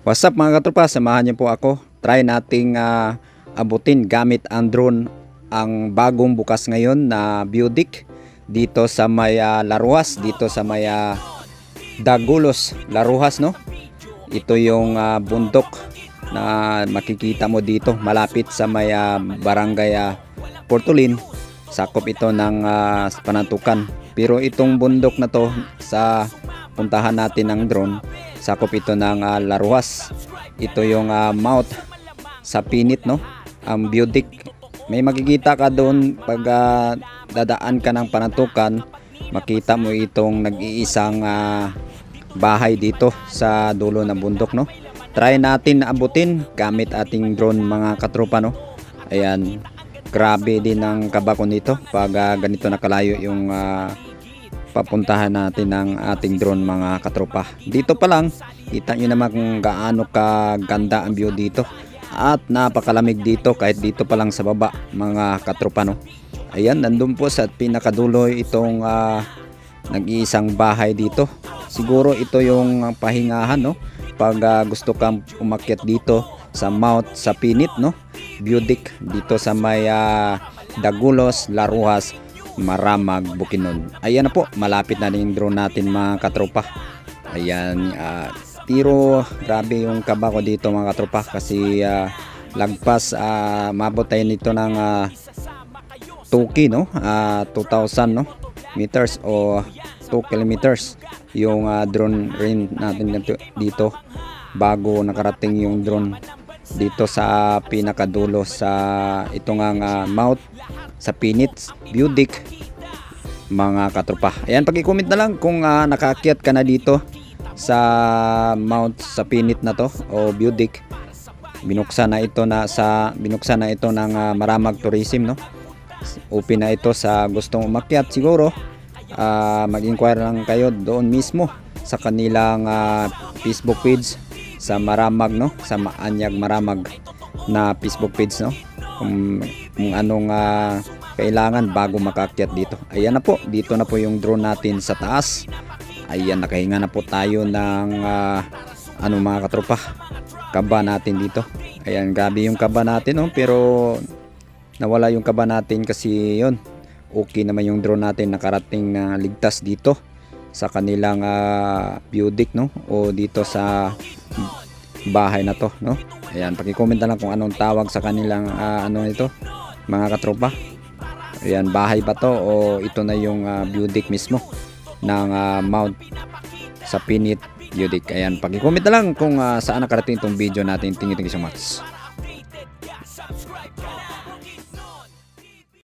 What's up mga katropa, samahan niyo po ako. Try nating abutin gamit ang drone ang bagong bukas ngayon na Budic dito sa may Laruas, dito sa may Dagulos, Laruas, no? Ito yung bundok na makikita mo dito malapit sa may barangay Portolin. Sakop ito ng Panantukan. Pero itong bundok na to sa puntahan natin ng drone, sakop ito ng Laruas. Ito yung mount sa Pinit, no? Ang Budic. May makikita ka doon pag dadaan ka ng Panantukan, makita mo itong nag-iisang bahay dito sa dulo ng bundok, no? Try natin abutin gamit ating drone mga katropa, no? Ayan, grabe din ang kaba ko nito pag ganito nakalayo yung papuntahan natin ng ating drone mga katropa. Dito pa lang kita nyo naman kung gaano kaganda ang view dito at napakalamig dito kahit dito pa lang sa baba mga katropa, no? Ayan, nandun po sa pinakadulo itong nag-iisang bahay dito. Siguro ito yung pahingahan, no? Pag gusto kang umakyat dito sa mount sa Pinit, no? Budic dito sa may Dagulos, Laruas, Maramag, Bukidnon. Ayan na po, malapit na yung drone natin mga katropa. Ayan, tiro, grabe yung kaba ko dito mga katropa kasi lagpas mabot tayo nito ng 2K, no? 2,000, no? meters o 2 kilometers yung drone rin natin dito bago nakarating yung drone dito sa pinakadulo sa ito nga mount sa Pinit Budic mga katropa. Ayan, pag-i-comment na lang kung nakaakyat ka na dito sa mount sa Pinit na to o Budic. Binuksan na ito ng Maramag Tourism, no? Open na ito sa gustong umakyat. Siguro mag-inquire lang kayo doon mismo sa kanilang Facebook page sa Maramag, no? Sa Anyag Maramag na Facebook page, no? Kung anong kailangan bago makakyat dito. Ayan na po, dito na po yung drone natin sa taas. Ayan, nakahinga na po tayo ng mga katropa, kaba natin dito. Ayan, grabe yung kaba natin, no? Pero nawala yung kaba natin kasi yun, okay naman yung drone natin, nakarating na ligtas dito sa kanilang Budic, no? O dito sa bahay na to, no? Ayan, paki-comment na lang kung anong tawag sa kanilang ito mga katropa. Ayan, bahay ba to o ito na yung Budic mismo ng mount sa Pinit Budic. Ayan, paki-comment na lang kung saan nakarating itong video natin. Thank you so much.